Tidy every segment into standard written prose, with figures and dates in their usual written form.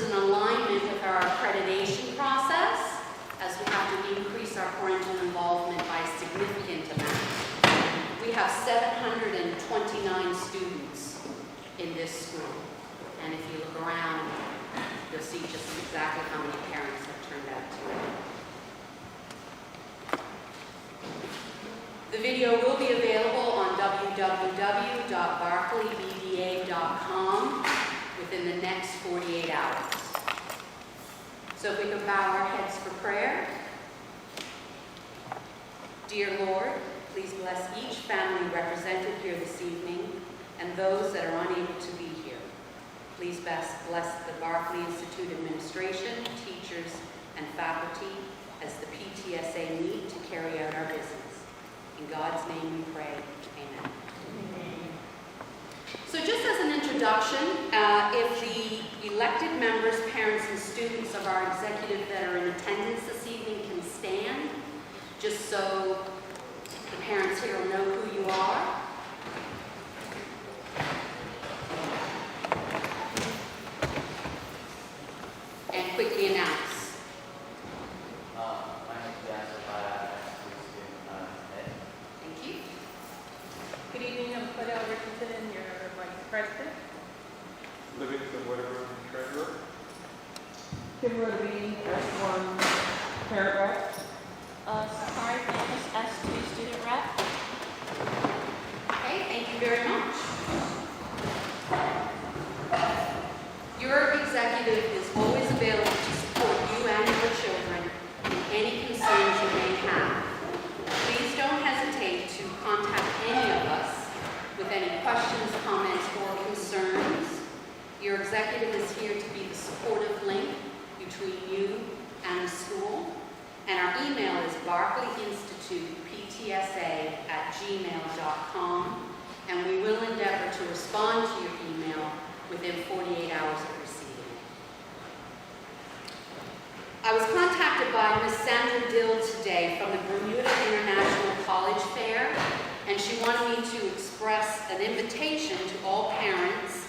an alignment with our accreditation process, as we have to increase our parental involvement by a significant amount. We have 729 students in this school, and if you look around, you'll see just exactly how many parents have turned out to it. The video will be available on www.berkeleybda.com within the next 48 hours. So if we could bow our heads for prayer. Dear Lord, please bless each family represented here this evening and those that are unable to be here. Please bless the Berkeley Institute administration, teachers, and faculty as the PTSA meet to carry out our business. In God's name we pray, amen. So just as an introduction, if the elected members, parents, and students of our executive that are in attendance this evening can stand, just so the parents here will know who you are. And quickly announce. Good evening, I'm Claudel Richardson, your Vice President. Livingston Whitaker, Treasurer. Kim Rodovini, S1 Parent Rep. Sakari Campus S2 Student Rep. Okay, thank you very much. Your executive is always available to support you and your children in any concerns you may have. Please don't hesitate to contact any of us with any questions, comments, or concerns. Your executive is here to be the supportive link between you and the school. And our email is berkeleyinstituteptsa@gmail.com, and we will endeavor to respond to your email within 48 hours of receiving it. I was contacted by Ms. Sandra Dill today from the Bermuda International College Fair, and she wanted me to express an invitation to all parents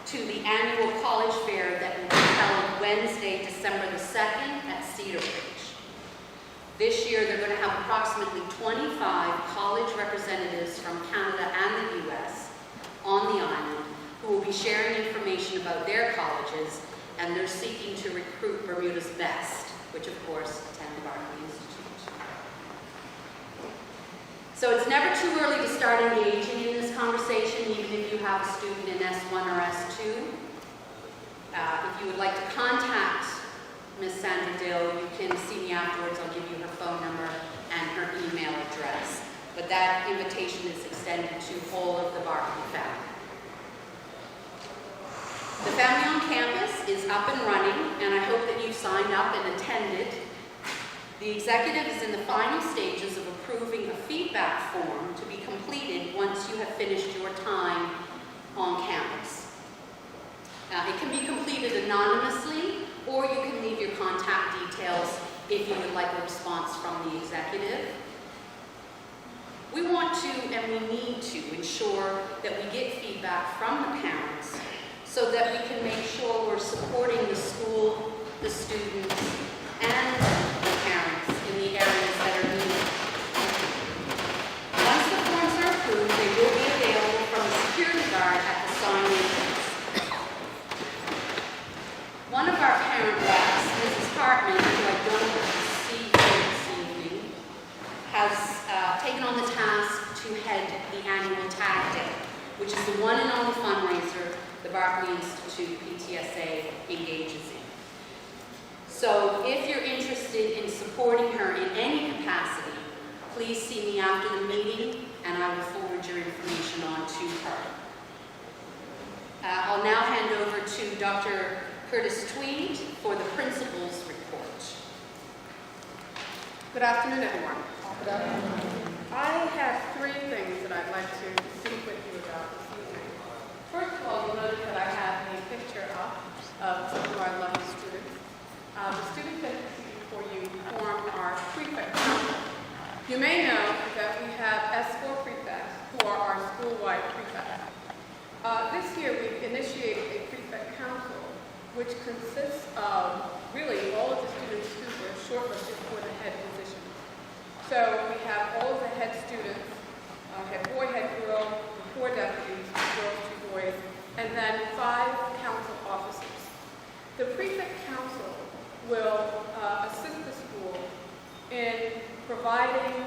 to the annual college fair that will be held Wednesday, December the 2nd at Cedar Ridge. This year, they're going to have approximately 25 college representatives from Canada and the U.S. on the island who will be sharing information about their colleges, and they're seeking to recruit Bermuda's best, which of course attend the Berkeley Institute. So it's never too early to start engaging in this conversation, even if you have a student in S1 or S2. If you would like to contact Ms. Sandra Dill, you can see me afterwards. I'll give you her phone number and her email address. But that invitation is extended to all of the Berkeley family. The Family on Campus is up and running, and I hope that you signed up and attended. The executive is in the final stages of approving a feedback form to be completed once you have finished your time on campus. It can be completed anonymously, or you can leave your contact details if you would like a response from the executive. We want to, and we need to, ensure that we get feedback from the parents so that we can make sure we're supporting the school, the students, and the parents in the areas that are needed. Once the forms are approved, they will be available from a security guard at the sign-in desk. One of our parent reps, Mrs. Hartman, who I don't see here this evening, has taken on the task to head the annual Tag Day, which is the one and only fundraiser the Berkeley Institute PTSA engages in. So if you're interested in supporting her in any capacity, please see me after the meeting, and I will forward your information on to her. I'll now hand over to Dr. Curtis Tweed for the principal's report. Good afternoon, everyone. Good afternoon. I have three things that I'd like to speak with you about this evening. First of all, you'll notice that I have a picture up of some of our lovely students. The students that you see before you form our prefect council. You may know that we have S4 prefects who are our school-wide prefects. This year, we've initiated a prefect council which consists of really all of the students who were shortlisted for the head position. So we have all of the head students, head boy, head girl, the 4 deputies, 2 girls, 2 boys, and then 5 council officers. The prefect council will assist the school in providing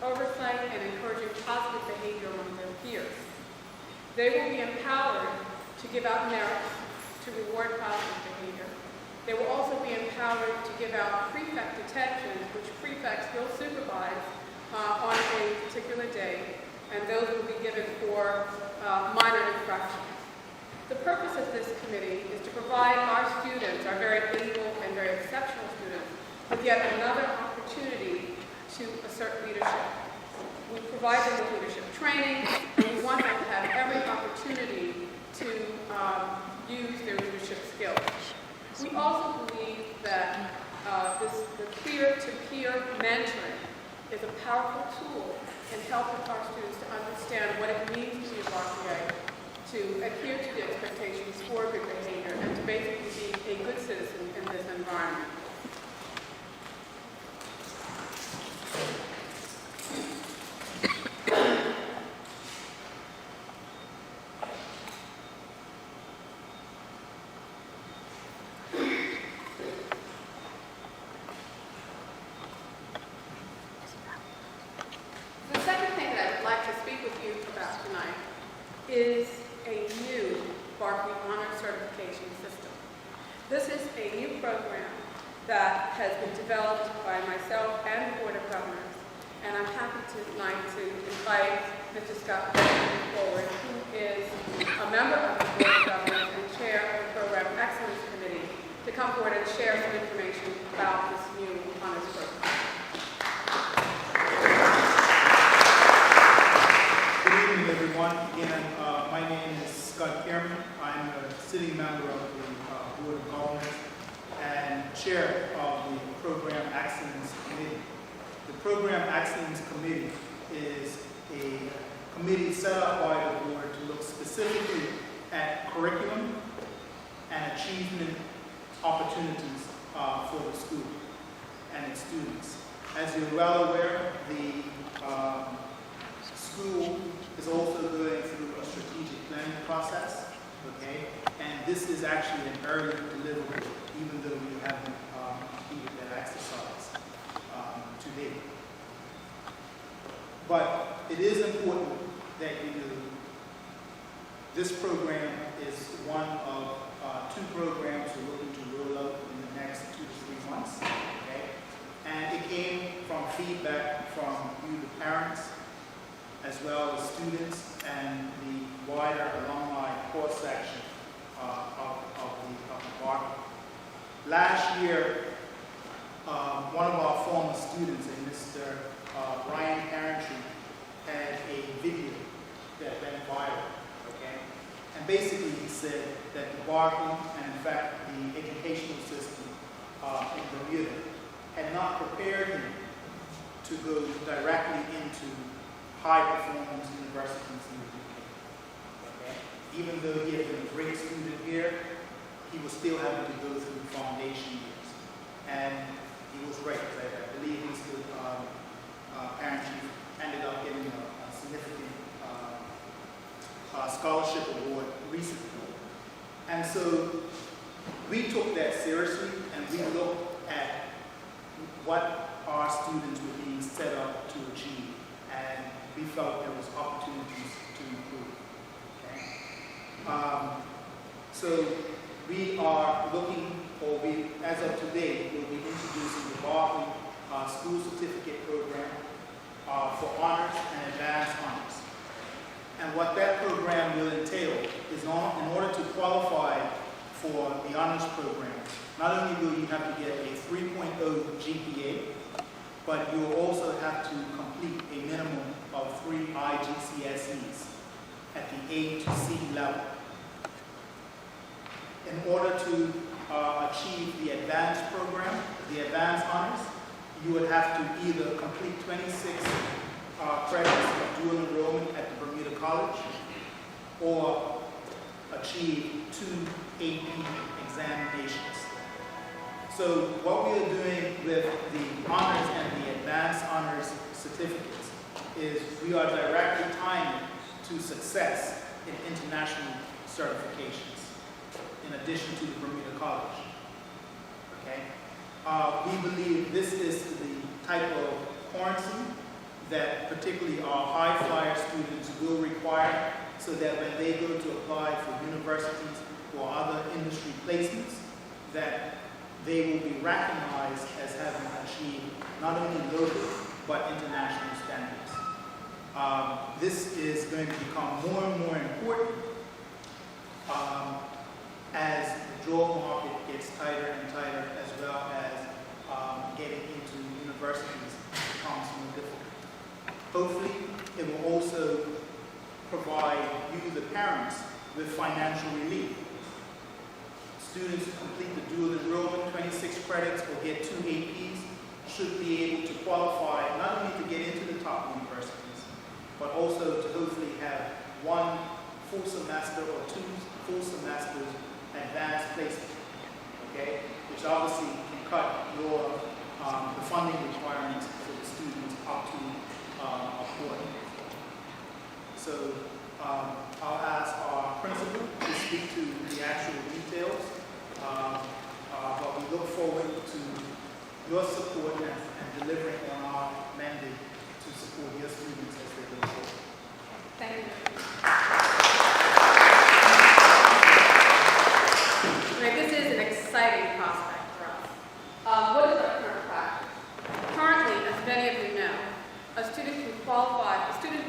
oversight and encouraging positive behavior among their peers. They will be empowered to give out merits to reward positive behavior. They will also be empowered to give out prefect detentions, which prefects will supervise on a particular day, and those will be given for minor infractions. The purpose of this committee is to provide our students, our very able and very exceptional students, with yet another opportunity to assert leadership. We provide them with leadership training, and we want them to have every opportunity to use their leadership skills. We also believe that the peer-to-peer mentoring is a powerful tool in helping our students to understand what it means to be a Berkeley, to adhere to the expectations for good behavior, and to basically be a good citizen in this environment. The second thing that I'd like to speak with you about tonight is a new Berkeley Honor Certification System. This is a new program that has been developed by myself and the Board of Governors, and I'm happy tonight to invite Mr. Scott Berkeley forward, who is a member of the Board of Governors and chair of the Program Excellence Committee, to come forward and share some information about this new honors program. Good evening, everyone. Again, my name is Scott Kierman. I'm a sitting member of the Board of Governors and chair of the Program Excellence Committee. The Program Excellence Committee is a committee set up by the board to look specifically at curriculum and achievement opportunities for the school and its students. As you're well aware, the school is also going through a strategic planning process, okay? And this is actually an early deliverable, even though we haven't completed that exercise to date. But it is important that you do. This program is one of 2 programs we're looking to roll out in the next 2 to 3 months, okay? And it came from feedback from you, the parents, as well as students and the wider alumni course section of the Berkeley. Last year, one of our former students, Mr. Brian Parentry, had a video that went viral, okay? And basically he said that the Berkeley, and in fact the educational system in Bermuda, had not prepared him to go directly into high-performance universities in the UK. Okay? Even though he had been a great student here, he was still having to go through foundation years. And he was right. I believe Mr. Parent Chief ended up getting a significant scholarship award recently. And so we took that seriously, and we looked at what our students were being set up to achieve. And we felt there was opportunities to improve. Okay? So we are looking, or we, as of today, will be introducing the Berkeley School Certificate Program for honors and advanced honors. And what that program will entail is in order to qualify for the honors program, not only will you have to get a 3.0 GPA, but you will also have to complete a minimum of 3 IGCSEs at the A to C level. In order to achieve the advanced program, the advanced honors, you would have to either complete 26 credits of dual enrollment at the Bermuda College, or achieve 2 AP examinations. So what we are doing with the honors and the advanced honors certificates is we are directly tying it to success in international certifications, in addition to the Bermuda College. Okay? We believe this is the type of currency that particularly our high flyer students will require, so that when they go to apply for universities or other industry placements, that they will be recognized as having achieved not only local but international standards. This is going to become more and more important as the job market gets tighter and tighter, as well as getting into universities becomes more difficult. Hopefully, it will also provide you, the parents, with financial relief. Students who complete the dual enrollment, 26 credits, or get 2 APs, should be able to qualify not only to get into the top universities, but also to hopefully have 1 full semester or 2 full semesters advanced placement, okay? Which obviously can cut your the funding requirements for the students up to a quarter. So I'll ask our principal to speak to the actual details, but we look forward to your support and delivering on our mandate to support your students as they go forward. Thank you. Right, this is an exciting prospect for us. What is our current practice? Currently, as many of you know, a student who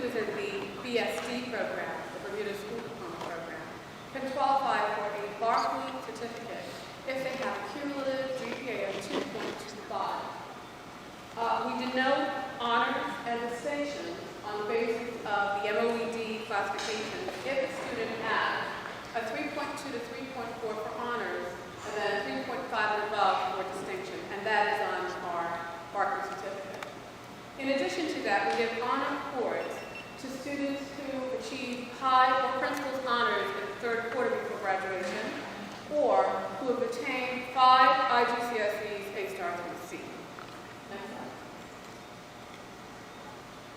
is in the BSD program, the Bermuda School Diploma program, can qualify for a Berkeley certificate if they have a cumulative GPA of 2.25. We denote honors and distinctions on the basis of the MOED classification if a student has a 3.2 to 3.4 for honors, and then 3.5 and above for distinction, and that is on our Berkeley certificate. In addition to that, we give honor awards to students who achieve high or principal's honors in the 3rd quarter before graduation, or who have attained 5 IGCSEs, A-stars, and C. Next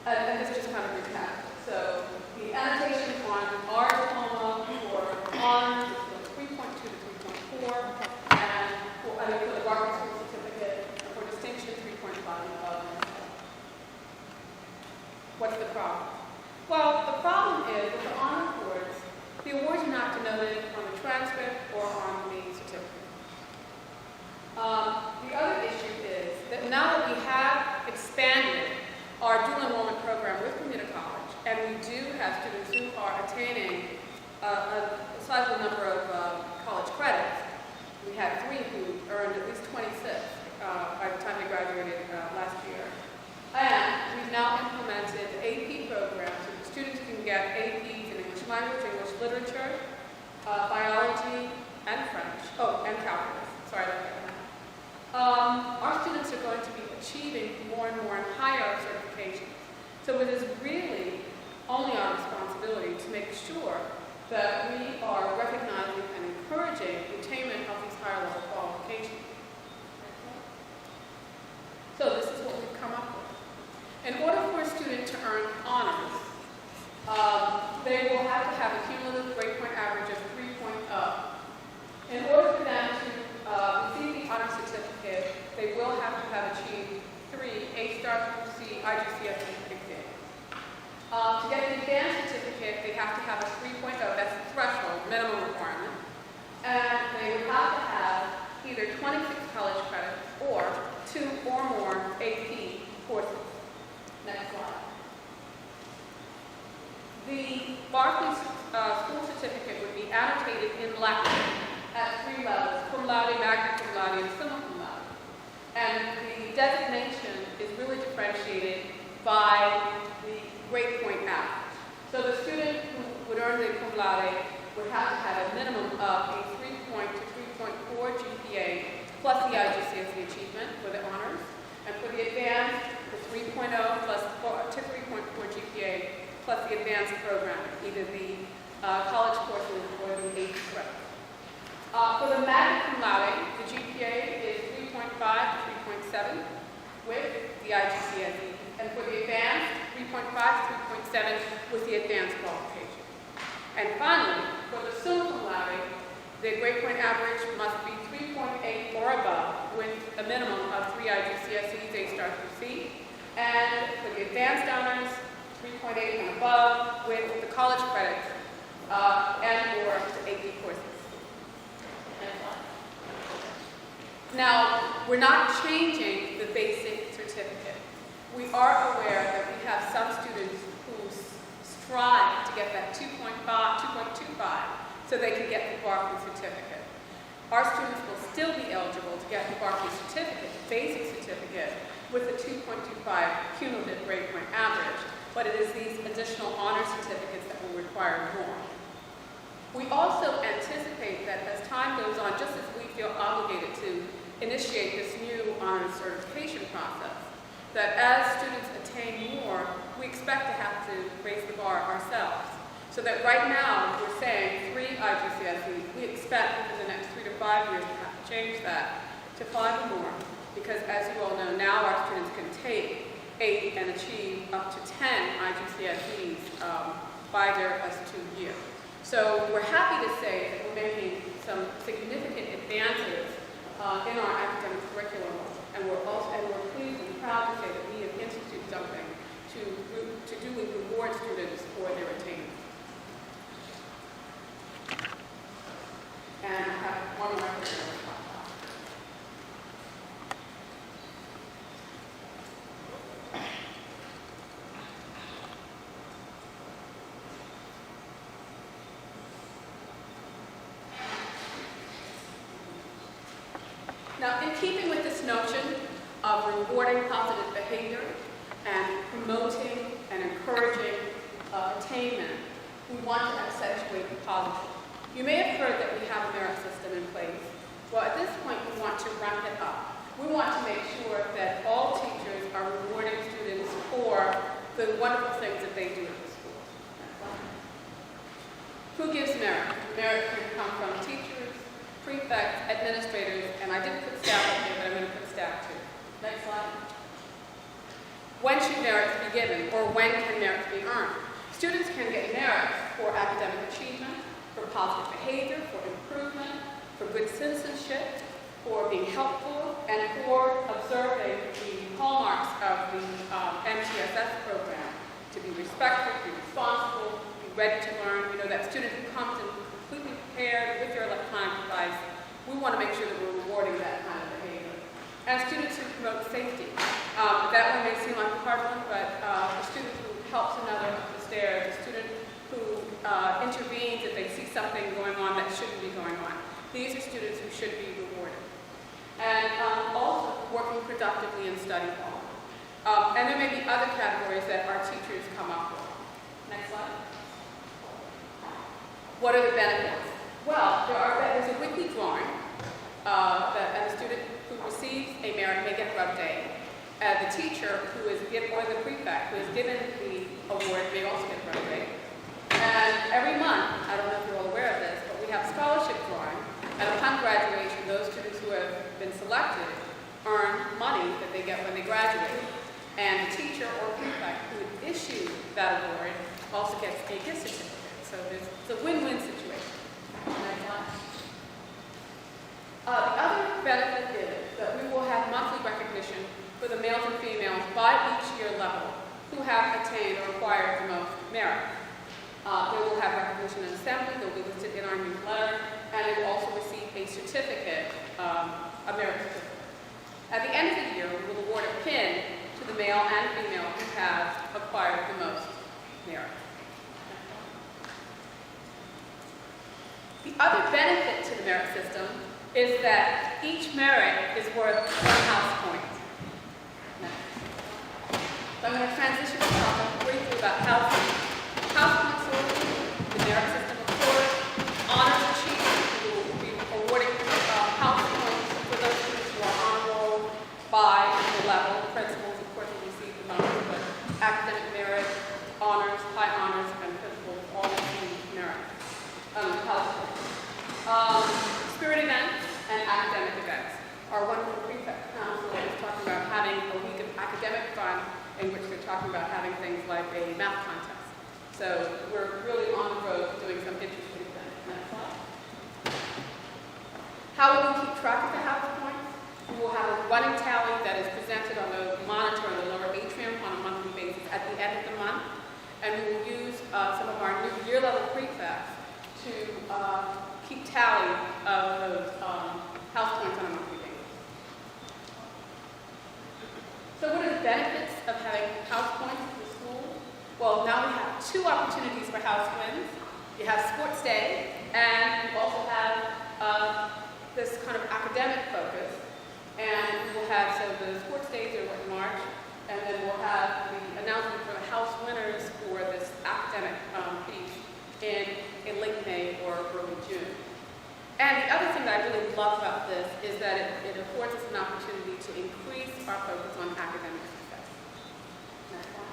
slide. And this just kind of recaps. So the annotation on our diploma for honors is 3.2 to 3.4, and for the Berkeley School Certificate, and for distinction 3.5 and above. What's the problem? Well, the problem is with the honor awards, the awards are not denoted on the transcript or on the certificate. The other issue is that now that we have expanded our dual enrollment program with Bermuda College, and we do have students who are attaining a sizable number of college credits. We had 3 who earned at least 26 by the time they graduated last year. And we've now implemented the AP program so that students can get APs in English language, English literature, biology, and French. Oh, and calculus. Sorry about that. Our students are going to be achieving more and more and higher certifications. So it is really only our responsibility to make sure that we are recognizing and encouraging the attainment of these higher level qualifications. So this is what we've come up with. In order for a student to earn honors, they will have to have a cumulative grade point average of 3.0. In order for them to receive the honor certificate, they will have to have achieved 3 A-star through C IGCSE exams. To get the advanced certificate, they have to have a 3.0, that's the threshold, minimum requirement. And they would have to have either 26 college credits or 2 or more AP courses. Next slide. The Berkeley School Certificate would be annotated in Latin at 3 levels, cum laude, magna cum laude, and summa cum laude. And the designation is really differentiated by the grade point average. So the student who would earn the cum laude would have to have a minimum of a 3.0 to 3.4 GPA plus the IGCSE achievement for the honors. And for the advanced, the 3.0 plus to 3.4 GPA plus the advanced program, either the college courses for the 8th grade. For the magna cum laude, the GPA is 3.5 to 3.7 with the IGCSE, and for the advanced, 3.5 to 3.7 with the advanced qualification. And finally, for the summa cum laude, the grade point average must be 3.8 or above with a minimum of 3 IGCSEs, A star through C. And for the advanced honors, 3.8 and above with the college credits and or the AP courses. Now, we're not changing the basic certificate. We are aware that we have some students who strive to get that 2.25 so they can get the Berkeley certificate. Our students will still be eligible to get the Berkeley certificate, basic certificate, with a 2.25 cumulative grade point average, but it is these additional honor certificates that will require more. We also anticipate that as time goes on, just as we feel obligated to initiate this new honors certification process, that as students attain more, we expect to have to raise the bar ourselves. So that right now, we're saying 3 IGCSEs. We expect within the next 3 to 5 years to have to change that to 5 or more, because as you all know, now our students can take 8 and achieve up to 10 IGCSEs by their S2 year. So we're happy to say that we're making some significant advances in our academic curriculum, and we're pleased and proud to say that we have instituted something to do with reward students for their attainment. And I have one more thing I want to talk about. Now, in keeping with this notion of rewarding positive behavior and promoting and encouraging attainment, we want to accentuate the positive. You may have heard that we have a merit system in place. Well, at this point, we want to ramp it up. We want to make sure that all teachers are rewarding students for the wonderful things that they do at the school. Who gives merit? Merit can come from teachers, prefects, administrators, and I didn't put staff up here, but I'm going to put staff too. Next slide. When should merits be given, or when can merits be earned? Students can get merits for academic achievement, for positive behavior, for improvement, for good citizenship, for being helpful, and for observing the hallmarks of the MTSS program, to be respectful, be responsible, be ready to learn. You know, that student who comes in completely prepared with their electronic device, we want to make sure that we're rewarding that kind of behavior. And students who promote safety. That one may seem like a hard one, but the student who helps another up the stairs, the student who intervenes if they see something going on that shouldn't be going on. These are students who should be rewarded. And also working productively in study hall. And there may be other categories that our teachers come up with. Next slide. What are the benefits? Well, there's a weekly drawing that a student who receives a merit may get rub day. The teacher who is given, or the prefect who is given the award may also get rub day. And every month, I don't know if you're all aware of this, but we have scholarship drawing. And upon graduation, those students who have been selected earn money that they get when they graduate. And the teacher or prefect who issued that award also gets a gift certificate. So it's a win-win situation. Next slide. The other benefit is that we will have monthly recognition for the males and females by each year level who have attained or acquired the most merit. They will have recognition in assembly, they'll be listed in our newsletter, and they will also receive a certificate, a merit certificate. At the end of the year, we will award a pin to the male and female who have acquired the most merit. The other benefit to the merit system is that each merit is worth 1 house point. So I'm going to transition to talk briefly about house points. House point sorting, the merit system, of course, honors achievement, we will be awarding house points for those students who are on roll by the level. The principals, of course, will receive the most, but academic merit, honors, high honors, and principals all receive merit. our wonderful prefect council is talking about having a week of academic fun in which they're talking about having things like a math contest. So we're really on the road to doing some interesting things. Next slide. How will we keep track of the house points? We will have a running tally that is presented on the monitor in the lower atrium on a monthly basis at the end of the month. And we will use some of our new year-level prefects to keep tally of those house points on a monthly basis. So what are the benefits of having house points in the school? Well, now we have 2 opportunities for house wins. You have sports day, and you also have this kind of academic focus. And we'll have, so the sports days are in March, and then we'll have the announcement for the house winners for this academic piece in late May or early June. And the other thing that I really love about this is that it affords us an opportunity to increase our focus on academic success. Next one.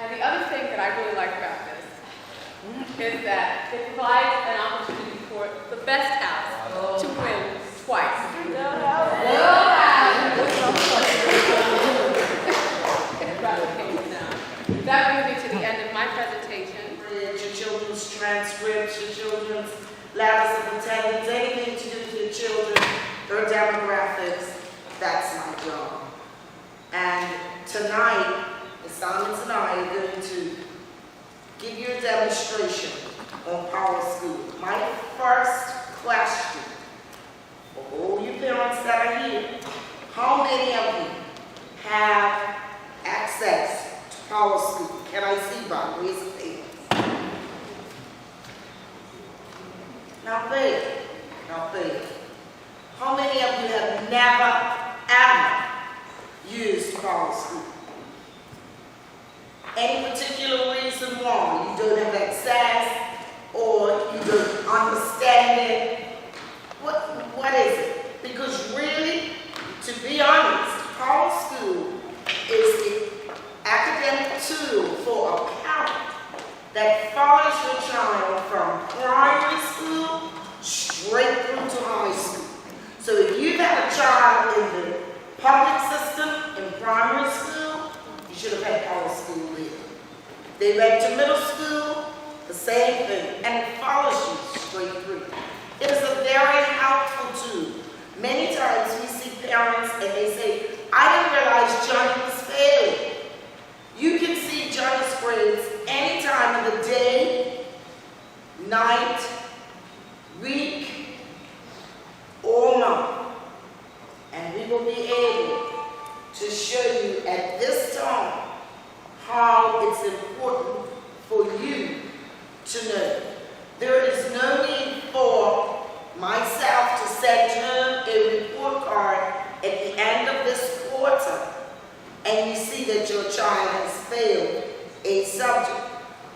And the other thing that I really like about this is that it provides an opportunity for the best house to win twice. That brings me to the end of my presentation. Your children's transcripts, your children's letters of attendance, anything to do with your children, their demographics, that's my job. And tonight, Simon and I are going to give you a demonstration on Power School. My first question for all you parents that are here, how many of you have access to Power School? Can I see by raise of hands? Not big, not big. How many of you have never, ever used Power School? Any particular reason why? You don't have access or you don't understand it? What is it? Because really, to be honest, Power School is the academic tool for a parent that follows your child from primary school straight through to high school. So if you've had a child in the public system in primary school, you should have had Power School there. They went to middle school, the same thing, and it follows you straight through. It is a very helpful tool. Many times we see parents and they say, I didn't realize Johnny was failing. You can see Johnny's grades any time of the day, night, week, or month. And we will be able to show you at this time how it's important for you to know. There is no need for myself to send home a report card at the end of this quarter and you see that your child has failed a subject,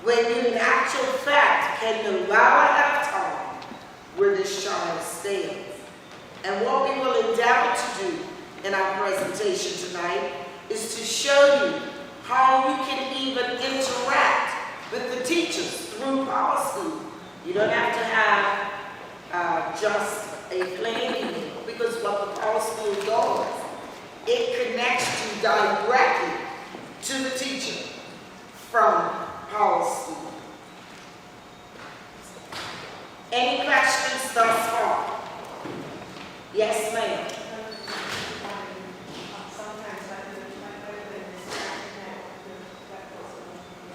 when you in actual fact can know well ahead of time where this child stands. And what we will endeavor to do in our presentation tonight is to show you how you can even interact with the teachers through Power School. You don't have to have just a plain email, because what the Power School does, it connects you directly to the teacher from Power School. Any questions thus far? Yes, ma'am.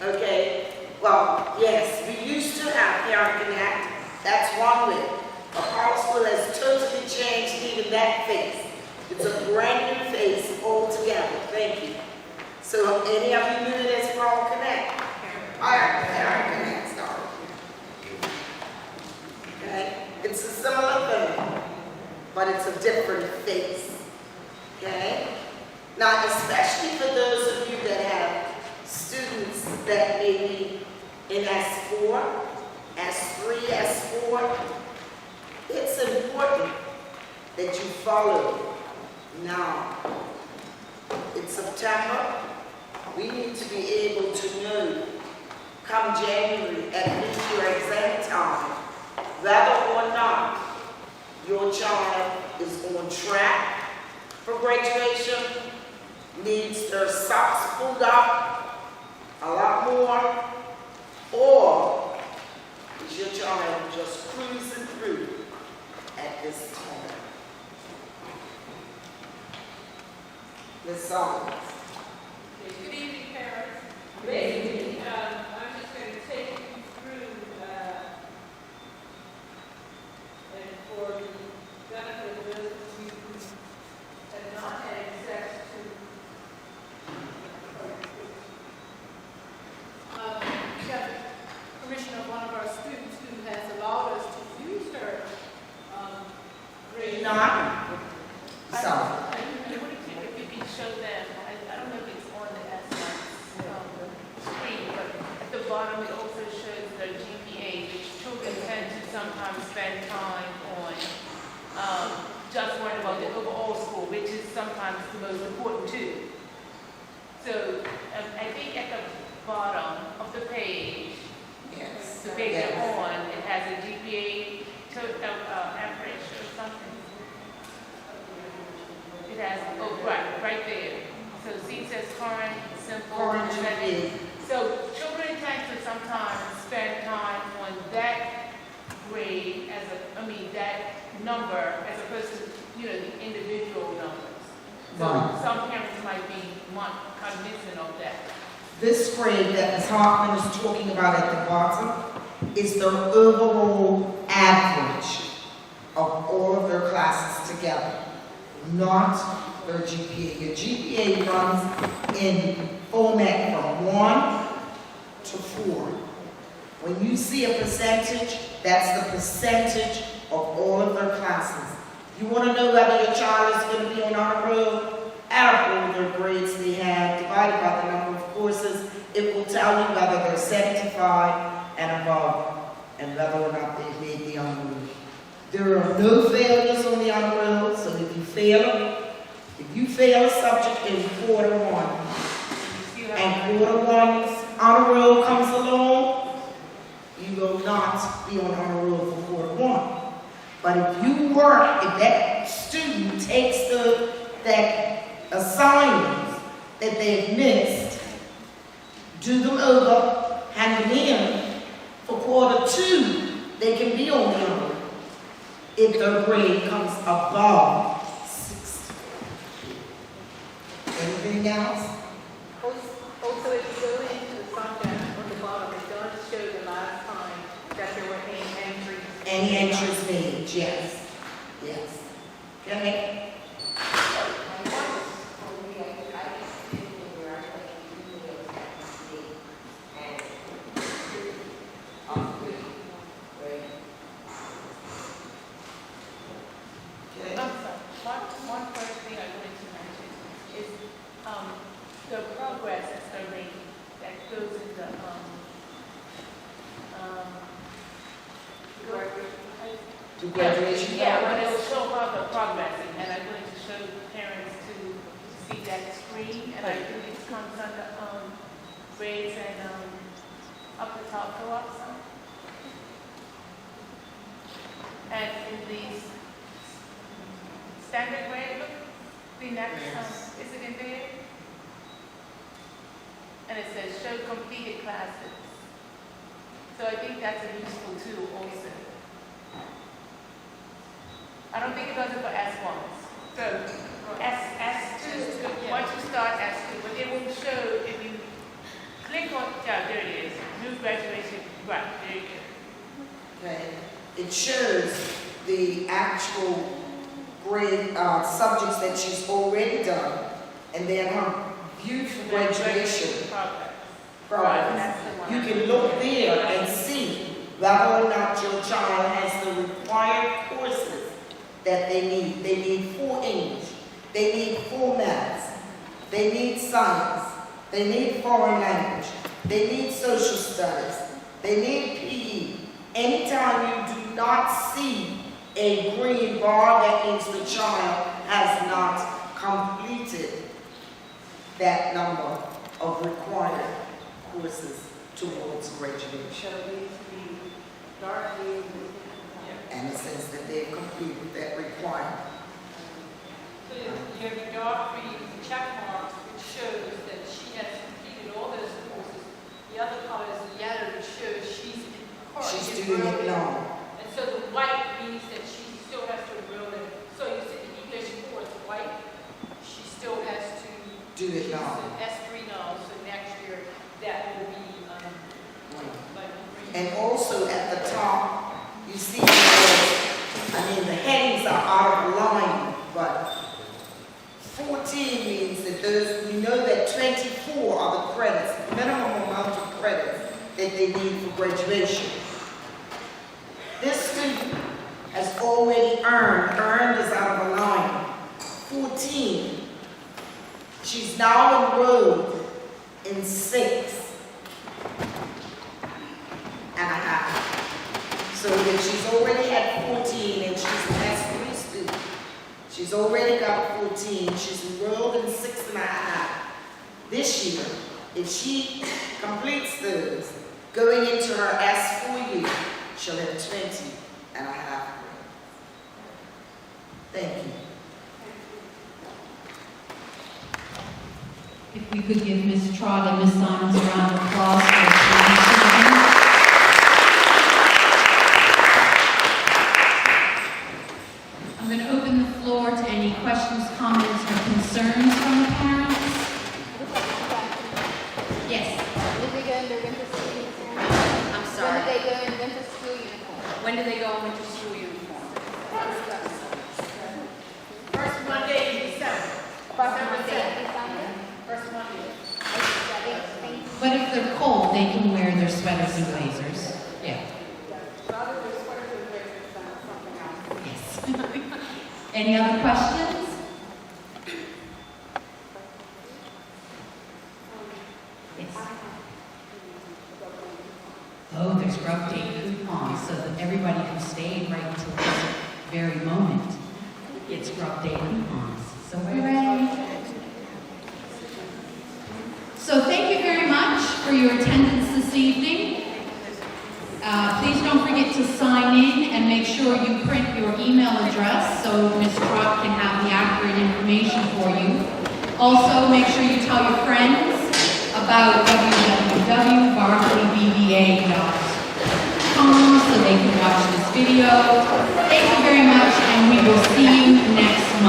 Okay, well, yes, we used to have Parent Connect. That's one way. But Power School has totally changed even that face. It's a brand new face altogether. Thank you. So, any of you knew it as Power Connect? Parent Connect started. Okay, it's a similar thing, but it's a different face. Okay? Now, especially for those of you that have students that may be in S4, S3, S4, it's important that you follow now. It's September. We need to be able to know come January at your exam time whether or not your child is on track for graduation, needs their socks pulled up a lot more, or is your child just cruising through at this time? Ms. Solomon. Good evening, parents. Basically, I'm just going to take you through, and for the benefit of those of you who have not had access to we have permission of one of our students who has allowed us to use her grade. Not? Solomon. If you can show them, I don't know if it's on the screen, but at the bottom it also shows the GPA, which children tend to sometimes spend time on, just worrying about the overall score, which is sometimes the most important too. So I think at the bottom of the page, Yes. the page Yes. you're on, it has a GPA average or something. It has, oh, right there. So see, it says current, simple. Current and then- GPA. So children tend to sometimes spend time on that grade that number as opposed to, the individual numbers. So Right. some parents might be cognizant of that. This grade that Ms. Hoffman is talking about at the bottom is the overall average of all of their classes together, not their GPA. Your GPA runs in format from 1 to 4. When you see a percentage, that's the percentage of all of their classes. You want to know whether your child is going to be on honor roll? Add up all their grades they have, divided by the number of courses. It will tell you whether they're 75 and above, and whether or not they've made the honor roll. There are no failures on the honor roll, so if you fail a subject in quarter 1, and quarter 1's honor roll comes along, you will not be on honor roll for quarter 1. But if that student takes that assignments that they've missed, do them over, hand them in, for quarter 2, they can be on the honor roll if their grade comes above 60. Anything else? Also, if you go into the subject on the bottom, it does show the last time that there were any entries. Any entries made, yes. Yes. Okay. I'm sorry, one first thing I wanted to mention is, the progress that they're making, that goes into, To graduation. Yeah, when it will show how they're progressing, and I wanted to show parents to see that screen, and I think it comes under, grades and, up the top, go up some. And in these standard grade, look, the next, is it in there? And it says show completed classes. So I think that's a useful tool also. I don't think it does it for S1s. So S2, once you start S2, but it will show, if you click on, yeah, there it is, new graduation, right, there you go. Okay. It shows the actual grade subjects that she's already done, and then her view for graduation Progress. progress. That's the one. You can look there and see whether or not your child has the required courses that they need. They need 4 English, they need 4 maths, they need science, they need foreign language, they need social studies, they need PE. Anytime you do not see a green bar, that means the child has not completed that number of required courses towards graduation. Shall these be dark blue? and it says that they've completed that requirement. So you have your dark green check marks, which shows that she has completed all those courses. The other color is the yellow, which shows she's She's doing it now. And so the white means that she still has to enroll in. So you said the English course, white, she still has to Do it now. she's an S3 now, so next year that will be like green. And also at the top, you see, the headings are out of line, but 14 means that those, we know that 24 are the credits, minimum amount of credits that they need for graduation. This student has already earned is out of a line, 14. She's now enrolled in 6 and a half. So that she's already had 14 and she's an S3 student. She's already got 14. She's enrolled in 6 and a half. This year, if she completes those, going into her S4 year, she'll have 20 and a half. Thank you. If we could give Ms. Trott and Ms. Simons a round of applause for their children. I'm going to open the floor to any questions, comments, or concerns from the parents. Yes. When do they go in their winter school uniform? I'm sorry. When do they go in winter school uniform? When do they go in winter school uniform? First Monday in December. First Monday in December? First Monday. Thank you. But if they're cold, they can wear their sweaters and blazers. Yeah. Rather than sweaters and blazers than something else. Yes. Any other questions? Yes. Oh, there's grub day coupons, so that everybody who stayed right until this very moment gets grub day coupons. So hooray! So thank you very much for your attendance this evening. Please don't forget to sign in and make sure you print your email address so Ms. Trott can have the accurate information for you. Also, make sure you tell your friends about www.berkeleyBBA.com so they can watch this video. Thank you very much, and we will see you next month.